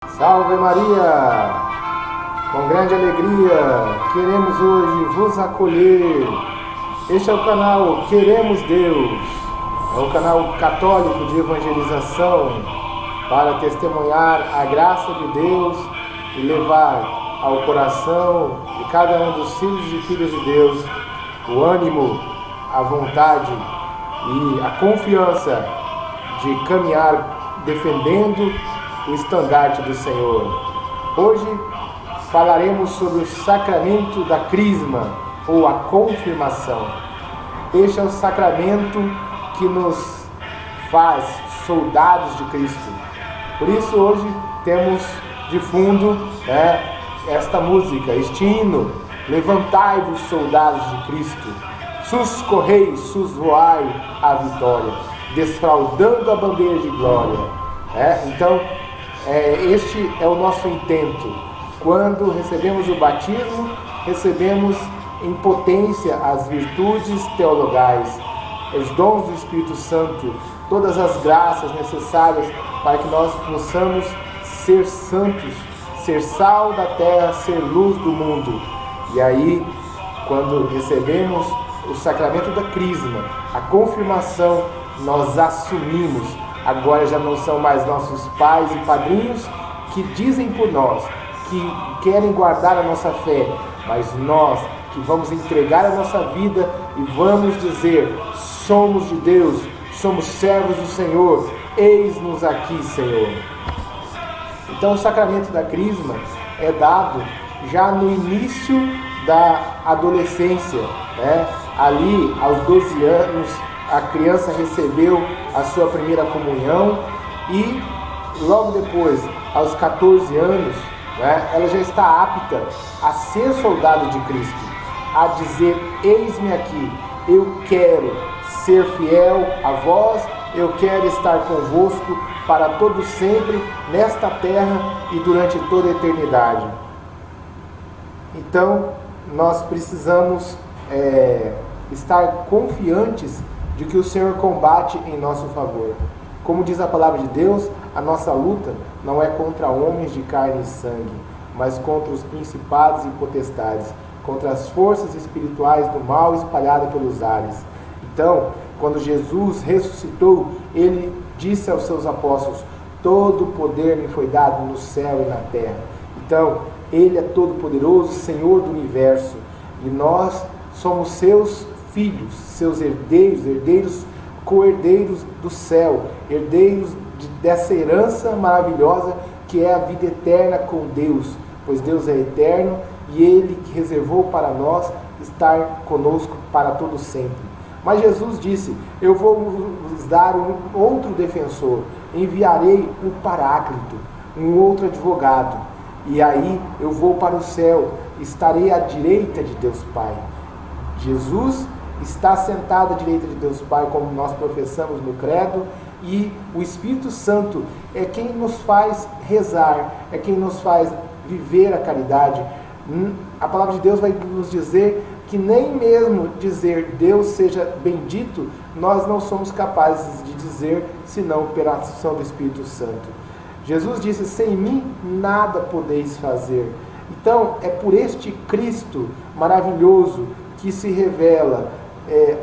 Salve Maria! Com grande alegria, queremos hoje vos acolher. Este é o canal Queremos Deus, é o canal católico de evangelização para testemunhar a graça de Deus e levar ao coração de cada um dos filhos e filhas de Deus o ânimo, a vontade e a confiança de caminhar defendendo o estandarte do Senhor. Hoje falaremos sobre o sacramento da crisma ou a confirmação. Este é o sacramento que nos faz soldados de Cristo. Por isso hoje temos de fundo esta música, este hino: levantai-vos, soldados de Cristo, sus correis, sus voai a vitória, desfraldando a bandeira de glória. Então, este é o nosso intento. Quando recebemos o batismo, recebemos em potência as virtudes teologais, os dons do Espírito Santo, todas as graças necessárias para que nós possamos ser santos, ser sal da terra, ser luz do mundo. E aí, quando recebemos o sacramento da crisma, a confirmação, nós assumimos. Agora já não são mais nossos pais e padrinhos que dizem por nós, que querem guardar a nossa fé, mas nós que vamos entregar a nossa vida e vamos dizer: somos de Deus, somos servos do Senhor, eis-nos aqui, Senhor. Então o sacramento da crisma é dado já no início da adolescência, Ali aos 12 anos a criança recebeu a sua primeira comunhão e logo depois, aos 14 anos, ela já está apta a ser soldado de Cristo, a dizer: eis-me aqui, eu quero ser fiel a vós, eu quero estar convosco para todo sempre nesta terra e durante toda a eternidade. Então, nós precisamos estar confiantes de que o Senhor combate em nosso favor. Como diz a palavra de Deus, a nossa luta não é contra homens de carne e sangue, mas contra os principados e potestades, contra as forças espirituais do mal espalhadas pelos ares. Então, quando Jesus ressuscitou, ele disse aos seus apóstolos: todo o poder me foi dado no céu e na terra. Então, ele é todo poderoso, Senhor do universo, e nós somos seus filhos, seus herdeiros, co-herdeiros do céu, herdeiros dessa herança maravilhosa que é a vida eterna com Deus, pois Deus é eterno e Ele que reservou para nós estar conosco para todo sempre. Mas Jesus disse: eu vou vos dar um outro defensor, enviarei um Paráclito, um outro advogado, e aí eu vou para o céu, estarei à direita de Deus Pai. Jesus está sentado à direita de Deus Pai, como nós professamos no credo, e o Espírito Santo é quem nos faz rezar, é quem nos faz viver a caridade. A palavra de Deus vai nos dizer que nem mesmo dizer Deus seja bendito, nós não somos capazes de dizer, senão pela ação do Espírito Santo. Jesus disse: sem mim nada podeis fazer. Então é por este Cristo maravilhoso que se revela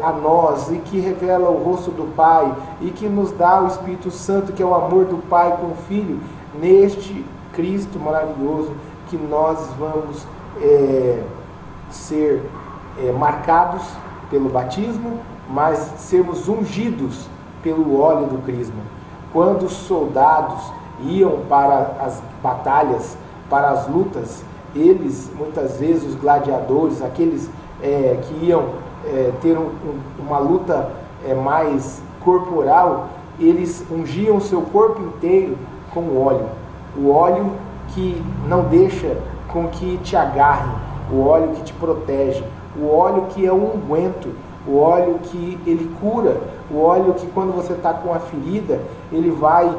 a nós e que revela o rosto do Pai e que nos dá o Espírito Santo, que é o amor do Pai com o Filho. Neste Cristo maravilhoso que nós vamos ser marcados pelo batismo, mas sermos ungidos pelo óleo do crisma. Quando os soldados iam para as batalhas, para as lutas, eles, muitas vezes, os gladiadores, aqueles que iam ter uma luta mais corporal, eles ungiam o seu corpo inteiro com óleo. O óleo que não deixa com que te agarre, o óleo que te protege, o óleo que é um unguento, o óleo que ele cura, o óleo que quando você está com a ferida, ele vai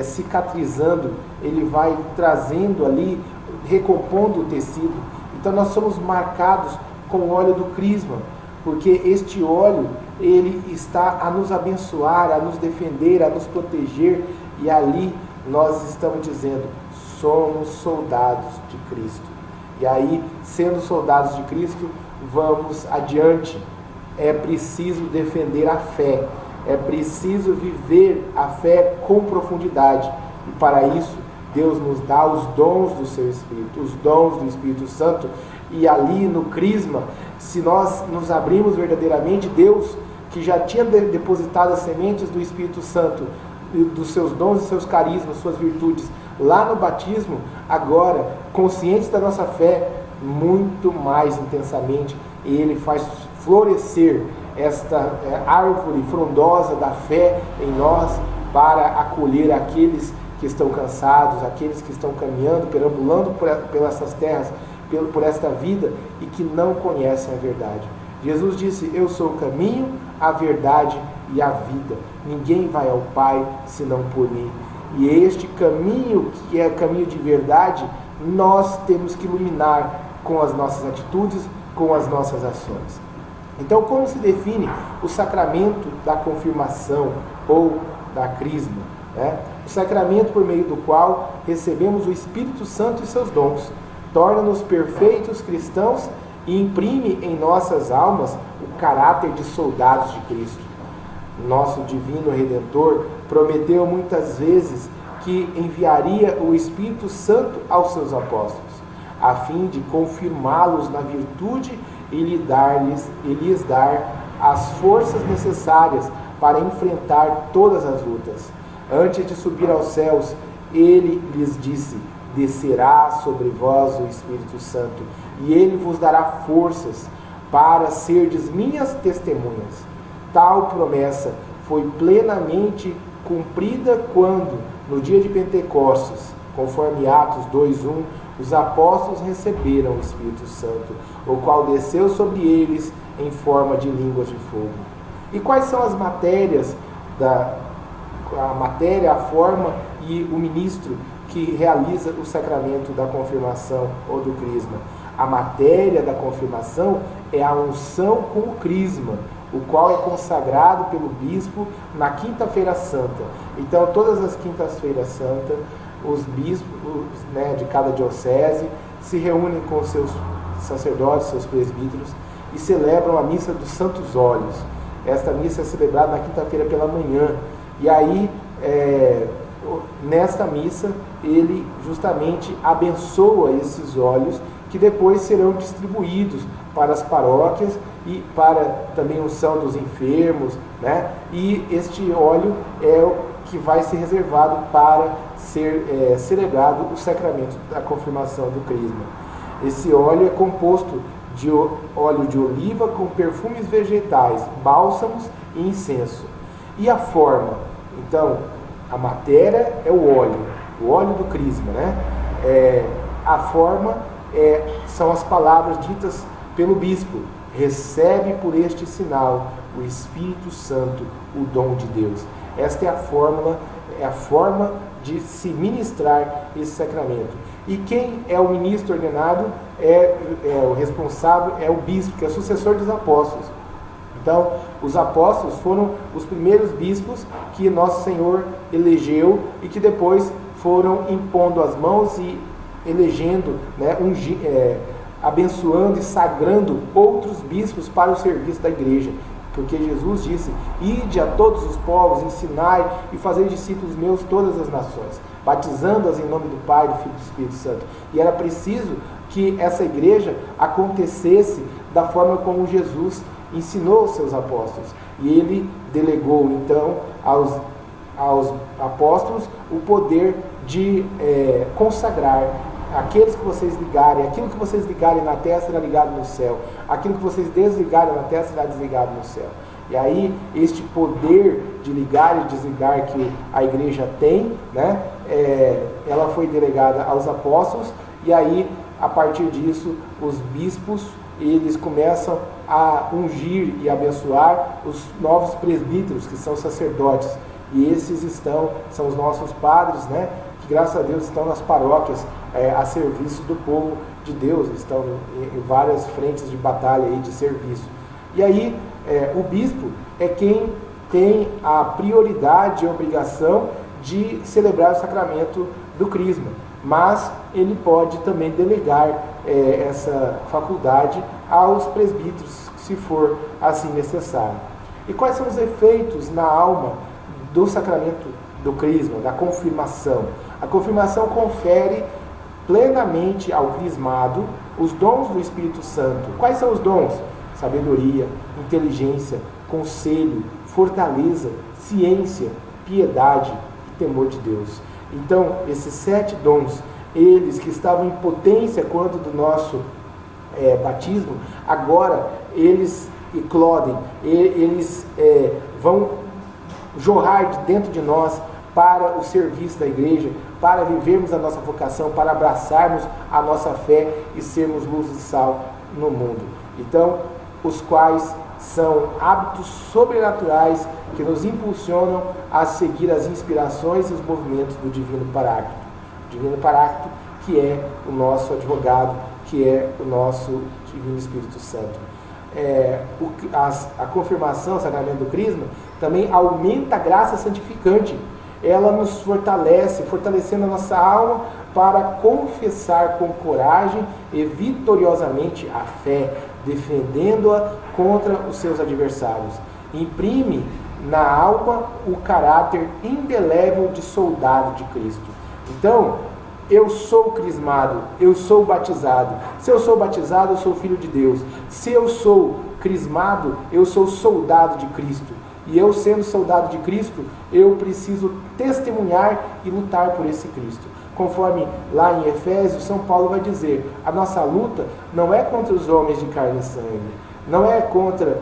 cicatrizando, ele vai trazendo ali, recompondo o tecido. Então nós somos marcados com o óleo do crisma, porque este óleo, ele está a nos abençoar, a nos defender, a nos proteger, e ali nós estamos dizendo: somos soldados de Cristo. E aí, sendo soldados de Cristo, vamos adiante. É preciso defender a fé, é preciso viver a fé com profundidade. E para isso, Deus nos dá os dons do seu Espírito, os dons do Espírito Santo. E ali no Crisma, se nós nos abrimos verdadeiramente, Deus, que já tinha depositado as sementes do Espírito Santo, dos seus dons e seus carismas, suas virtudes, lá no batismo, agora, conscientes da nossa fé, muito mais intensamente, Ele faz florescer esta árvore frondosa da fé em nós, para acolher aqueles que estão cansados, aqueles que estão caminhando, perambulando por essas terras, por esta vida, e que não conhecem a verdade. Jesus disse: eu sou o caminho, a verdade e a vida. Ninguém vai ao Pai senão por mim. E este caminho, que é caminho de verdade, nós temos que iluminar com as nossas atitudes, com as nossas ações. Então, como se define o sacramento da confirmação ou da crisma? O sacramento por meio do qual recebemos o Espírito Santo e seus dons, torna-nos perfeitos cristãos e imprime em nossas almas o caráter de soldados de Cristo. Nosso divino Redentor prometeu muitas vezes que enviaria o Espírito Santo aos seus apóstolos, a fim de confirmá-los na virtude e lhes dar as forças necessárias para enfrentar todas as lutas. Antes de subir aos céus, ele lhes disse: descerá sobre vós o Espírito Santo, e ele vos dará forças para serdes minhas testemunhas. Tal promessa foi plenamente cumprida quando, no dia de Pentecostes, conforme Atos 2:1, os apóstolos receberam o Espírito Santo, o qual desceu sobre eles em forma de línguas de fogo. E quais são as matérias, a forma e o ministro que realiza o sacramento da confirmação ou do crisma? A matéria da confirmação é a unção com o crisma, o qual é consagrado pelo bispo na quinta-feira santa. Então, todas as quintas-feiras santas, os bispos de cada diocese se reúnem com seus sacerdotes, seus presbíteros, e celebram a missa dos Santos Óleos. Esta missa é celebrada na quinta-feira pela manhã. E aí, nesta missa, ele justamente abençoa esses óleos, que depois serão distribuídos para as paróquias e para também a unção dos enfermos, E este óleo é o que vai ser reservado para ser celebrado o sacramento da confirmação do crisma. Esse óleo é composto de óleo de oliva com perfumes vegetais, bálsamos e incenso. E a forma? Então, a matéria é o óleo do crisma, A forma são as palavras ditas pelo bispo: recebe por este sinal o Espírito Santo, o dom de Deus. Esta é a forma de se ministrar esse sacramento. E quem é o ministro ordenado o responsável é o bispo, que é o sucessor dos apóstolos. Então, os apóstolos foram os primeiros bispos que Nosso Senhor elegeu e que depois foram impondo as mãos e elegendo, abençoando e sagrando outros bispos para o serviço da igreja. Porque Jesus disse: ide a todos os povos, ensinai e fazei discípulos meus todas as nações, batizando-as em nome do Pai, do Filho e do Espírito Santo. E era preciso que essa igreja acontecesse da forma como Jesus ensinou os seus apóstolos. E ele delegou então aos apóstolos o poder de consagrar: aqueles que vocês ligarem, aquilo que vocês ligarem na terra será ligado no céu, aquilo que vocês desligarem na terra será desligado no céu. E aí, este poder de ligar e desligar que a igreja tem, ela foi delegada aos apóstolos, e aí, a partir disso, os bispos, eles começam a ungir e abençoar os novos presbíteros, que são sacerdotes, e esses são os nossos padres, que graças a Deus estão nas paróquias, a serviço do povo de Deus, estão em várias frentes de batalha aí de serviço. E aí, o bispo é quem tem a prioridade e a obrigação de celebrar o sacramento do crisma. mas ele pode também delegar essa faculdade aos presbíteros, se for assim necessário. E quais são os efeitos na alma do sacramento do crisma, da confirmação? A confirmação confere plenamente ao crismado os dons do Espírito Santo. Quais são os dons? Sabedoria, inteligência, conselho, fortaleza, ciência, piedade e temor de Deus. Então, esses 7 dons, eles que estavam em potência quando do nosso batismo, agora eles eclodem, eles vão jorrar de dentro de nós para o serviço da igreja, para vivermos a nossa vocação, para abraçarmos a nossa fé e sermos luz e sal no mundo. Então, os quais são hábitos sobrenaturais que nos impulsionam a seguir as inspirações e os movimentos do Divino Paráclito. O Divino Paráclito, que é o nosso advogado, que é o nosso Divino Espírito Santo. A confirmação, o sacramento do crisma, também aumenta a graça santificante. Ela nos fortalece, fortalecendo a nossa alma para confessar com coragem e vitoriosamente a fé, defendendo-a contra os seus adversários. Imprime na alma o caráter indelével de soldado de Cristo. Então, eu sou crismado, eu sou batizado. Se eu sou batizado, eu sou filho de Deus. Se eu sou crismado, eu sou soldado de Cristo. E eu, sendo soldado de Cristo, eu preciso testemunhar e lutar por esse Cristo. Conforme lá em Efésios, São Paulo vai dizer, a nossa luta não é contra os homens de carne e sangue, não é contra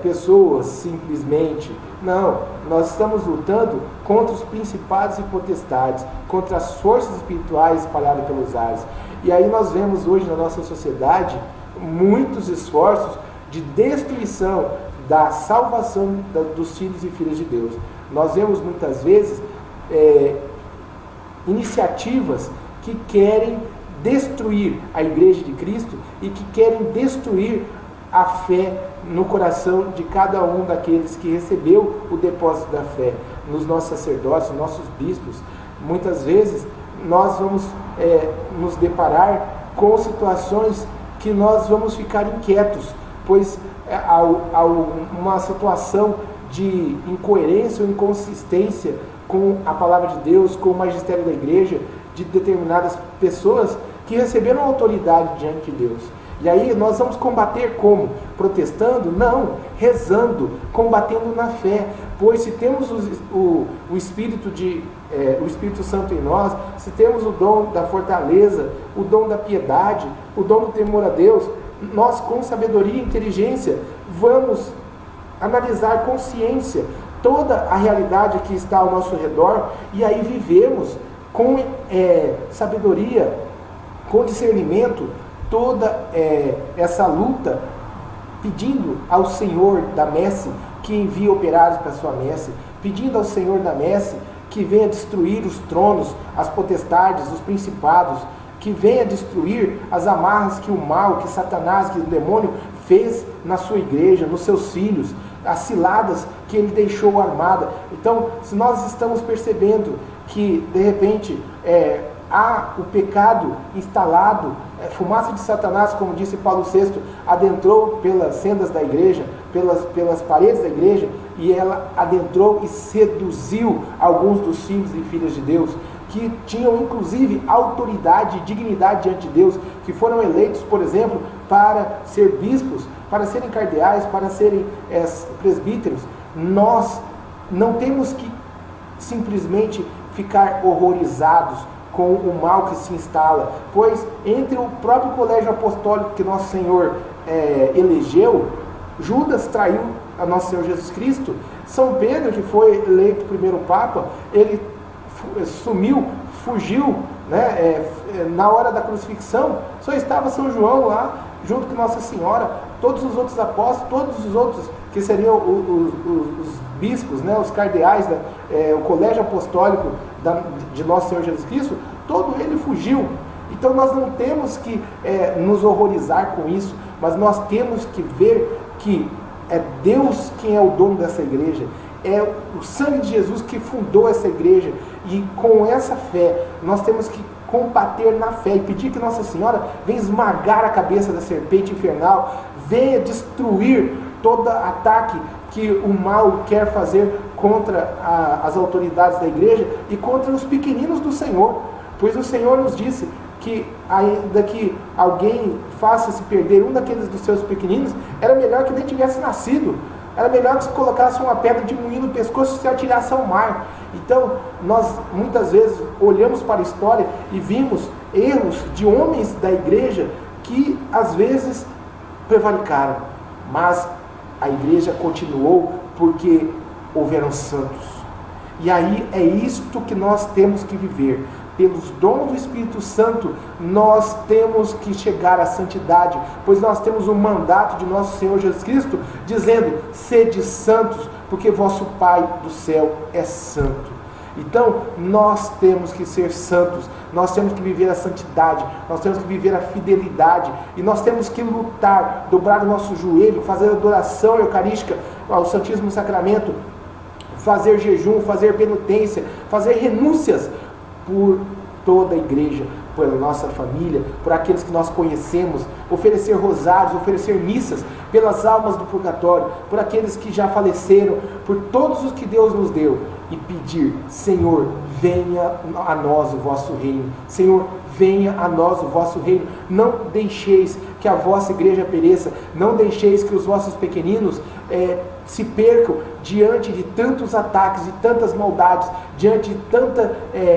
pessoas simplesmente, não, nós estamos lutando contra os principados e potestades, contra as forças espirituais espalhadas pelos ares. E aí nós vemos hoje na nossa sociedade muitos esforços de destruição da salvação dos filhos e filhas de Deus. Nós vemos muitas vezes iniciativas que querem destruir a Igreja de Cristo e que querem destruir a fé no coração de cada um daqueles que recebeu o depósito da fé, nos nossos sacerdotes, nos nossos bispos. Muitas vezes nós vamos nos deparar com situações que nós vamos ficar inquietos, pois há uma situação de incoerência ou inconsistência com a palavra de Deus, com o magistério da igreja, de determinadas pessoas que receberam autoridade diante de Deus. E aí nós vamos combater como? Protestando? Não, rezando, combatendo na fé. Pois se temos o Espírito Santo em nós, se temos o dom da fortaleza, o dom da piedade, o dom do temor a Deus, nós com sabedoria e inteligência vamos analisar com ciência toda a realidade que está ao nosso redor e aí vivemos com sabedoria, com discernimento, toda essa luta, pedindo ao Senhor da messe que envie operários para a sua messe, pedindo ao Senhor da messe que venha destruir os tronos, as potestades, os principados, que venha destruir as amarras que o mal, que Satanás, que o demônio fez na sua igreja, nos seus filhos, as ciladas que ele deixou armada. Então, se nós estamos percebendo que, de repente, há o pecado instalado, fumaça de Satanás, como disse Paulo VI, adentrou pelas sendas da igreja, pelas paredes da igreja, e ela adentrou e seduziu alguns dos filhos e filhas de Deus, que tinham inclusive autoridade e dignidade diante de Deus, que foram eleitos, por exemplo, para ser bispos, para serem cardeais, para serem presbíteros. Nós não temos que simplesmente ficar horrorizados com o mal que se instala, pois entre o próprio colégio apostólico que Nosso Senhor elegeu, Judas traiu a Nosso Senhor Jesus Cristo. São Pedro, que foi eleito primeiro Papa, ele sumiu, fugiu, na hora da crucifixão, só estava São João lá, junto com Nossa Senhora, todos os outros apóstolos, todos os outros que seriam os bispos, os cardeais, o colégio apostólico de Nosso Senhor Jesus Cristo, todo ele fugiu. Então nós não temos que nos horrorizar com isso, mas nós temos que ver que é Deus quem é o dono dessa igreja, é o sangue de Jesus que fundou essa igreja, e com essa fé nós temos que combater na fé e pedir que Nossa Senhora venha esmagar a cabeça da serpente infernal, venha destruir todo ataque que o mal quer fazer contra as autoridades da igreja e contra os pequeninos do Senhor, pois o Senhor nos disse que ainda que alguém faça se perder um daqueles dos seus pequeninos, era melhor que nem tivesse nascido, era melhor que se colocasse uma pedra de moinho no pescoço e se atirasse ao mar. Então, nós muitas vezes olhamos para a história e vimos erros de homens da igreja que às vezes prevaricaram, mas a igreja continuou porque houveram santos. E aí é isto que nós temos que viver. Pelos dons do Espírito Santo, nós temos que chegar à santidade, pois nós temos um mandato de nosso Senhor Jesus Cristo, dizendo, sede santos, porque vosso Pai do céu é santo. Então, nós temos que ser santos, nós temos que viver a santidade, nós temos que viver a fidelidade, e nós temos que lutar, dobrar o nosso joelho, fazer adoração eucarística ao Santíssimo Sacramento, fazer jejum, fazer penitência, fazer renúncias por toda a igreja, pela nossa família, por aqueles que nós conhecemos, oferecer rosários, oferecer missas, pelas almas do purgatório, por aqueles que já faleceram, por todos os que Deus nos deu, e pedir, Senhor, venha a nós o vosso reino, Senhor, venha a nós o vosso reino, não deixeis que a vossa igreja pereça, não deixeis que os vossos pequeninos se percam diante de tantos ataques, de tantas maldades, diante de tanta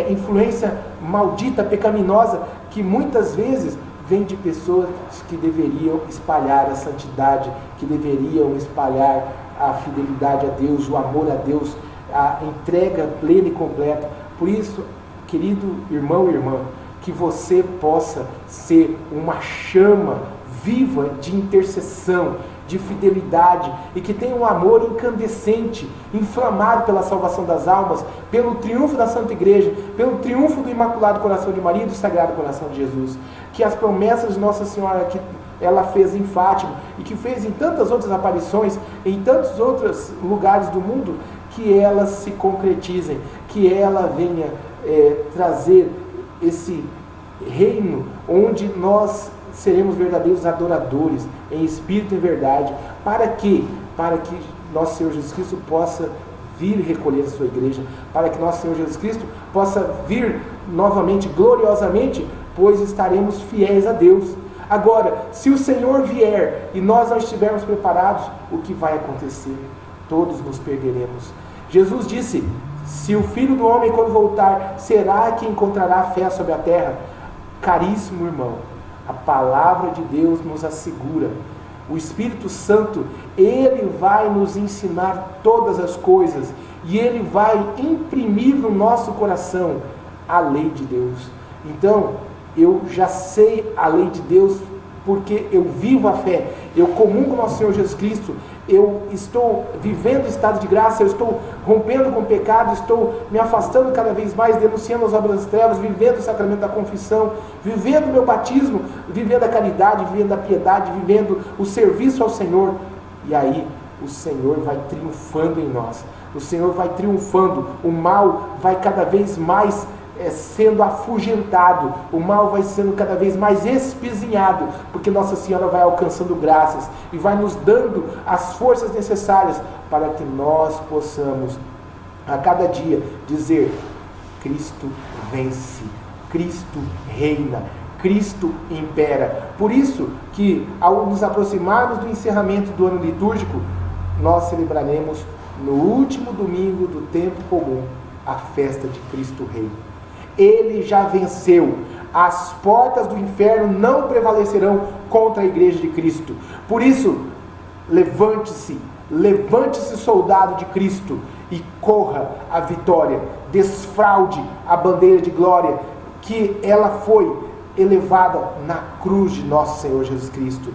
influência maldita, pecaminosa, que muitas vezes vem de pessoas que deveriam espalhar a santidade, que deveriam espalhar a fidelidade a Deus, o amor a Deus, a entrega plena e completa. Por isso, querido irmão e irmã, que você possa ser uma chama viva de intercessão, de fidelidade, e que tenha um amor incandescente, inflamado pela salvação das almas, pelo triunfo da Santa Igreja, pelo triunfo do Imaculado Coração de Maria e do Sagrado Coração de Jesus. Que as promessas de Nossa Senhora que ela fez em Fátima, e que fez em tantas outras aparições, em tantos outros lugares do mundo, que elas se concretizem, que ela venha trazer esse reino onde nós seremos verdadeiros adoradores em espírito e em verdade, para que nosso Senhor Jesus Cristo possa vir recolher a sua igreja, para que nosso Senhor Jesus Cristo possa vir novamente gloriosamente, pois estaremos fiéis a Deus. Agora, se o Senhor vier e nós não estivermos preparados, o que vai acontecer? Todos nos perderemos. Jesus disse, se o Filho do Homem quando voltar, será que encontrará fé sobre a terra? Caríssimo irmão, a palavra de Deus nos assegura, o Espírito Santo, ele vai nos ensinar todas as coisas, e ele vai imprimir no nosso coração a lei de Deus. Então, eu já sei a lei de Deus, porque eu vivo a fé, eu comungo nosso Senhor Jesus Cristo, eu estou vivendo o estado de graça, eu estou rompendo com o pecado, estou me afastando cada vez mais, denunciando as obras das trevas, vivendo o sacramento da confissão, vivendo o meu batismo, vivendo a caridade, vivendo a piedade, vivendo o serviço ao Senhor. E aí o Senhor vai triunfando em nós, o Senhor vai triunfando, o mal vai cada vez mais sendo afugentado, o mal vai sendo cada vez mais espizinhado, porque Nossa Senhora vai alcançando graças e vai nos dando as forças necessárias para que nós possamos a cada dia dizer, Cristo vence, Cristo reina, Cristo impera. Por isso que ao nos aproximarmos do encerramento do ano litúrgico, nós celebraremos no último domingo do tempo comum a festa de Cristo Rei. Ele já venceu. As portas do inferno não prevalecerão contra a igreja de Cristo. Por isso, levante-se, soldado de Cristo, e corra a vitória. Desfraude a bandeira de glória, que ela foi elevada na cruz de nosso Senhor Jesus Cristo.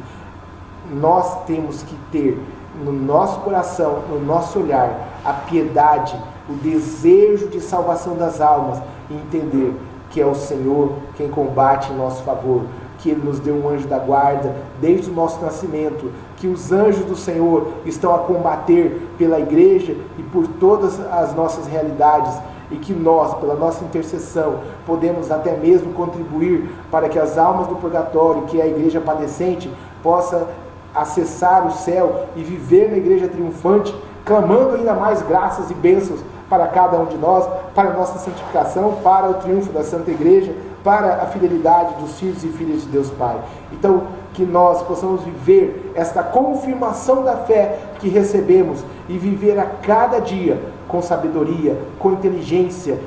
Nós temos que ter no nosso coração, no nosso olhar, a piedade, o desejo de salvação das almas, e entender que é o Senhor quem combate em nosso favor, que Ele nos deu um anjo da guarda desde o nosso nascimento, que os anjos do Senhor estão a combater pela igreja e por todas as nossas realidades, e que nós, pela nossa intercessão, podemos até mesmo contribuir para que as almas do purgatório, que é a igreja padecente, possa acessar o céu e viver na igreja triunfante, clamando ainda mais graças e bênçãos para cada um de nós, para a nossa santificação, para o triunfo da Santa Igreja, para a fidelidade dos filhos e filhas de Deus Pai. Então, que nós possamos viver esta confirmação da fé que recebemos e viver a cada dia com sabedoria, com inteligência,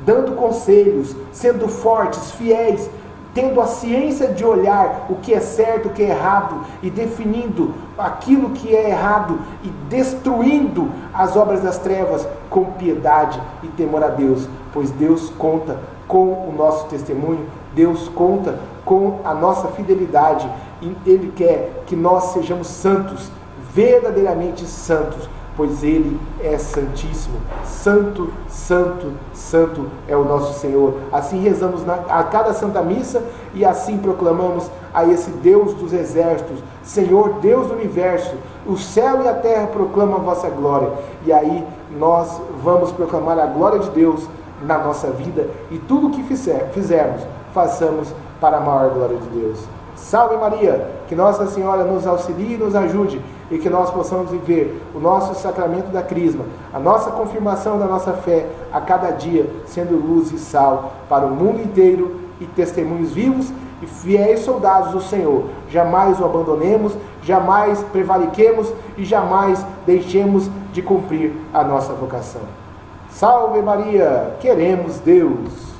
dando conselhos, sendo fortes, fiéis, tendo a ciência de olhar o que é certo, o que é errado, e definindo aquilo que é errado e destruindo as obras das trevas com piedade e temor a Deus, pois Deus conta com o nosso testemunho, Deus conta com a nossa fidelidade, e Ele quer que nós sejamos santos, verdadeiramente santos, pois Ele é santíssimo. Santo, santo, santo é o nosso Senhor. Assim rezamos a cada Santa Missa e assim proclamamos a esse Deus dos exércitos: Senhor, Deus do universo, o céu e a terra proclamam a vossa glória. E aí nós vamos proclamar a glória de Deus na nossa vida, e tudo o que fizermos, façamos para a maior glória de Deus. Salve Maria, que Nossa Senhora nos auxilie e nos ajude, e que nós possamos viver o nosso sacramento da Crisma, a nossa confirmação da nossa fé, a cada dia, sendo luz e sal para o mundo inteiro, e testemunhos vivos e fiéis soldados do Senhor. Jamais o abandonemos, jamais prevariquemos e jamais deixemos de cumprir a nossa vocação. Salve Maria, queremos Deus!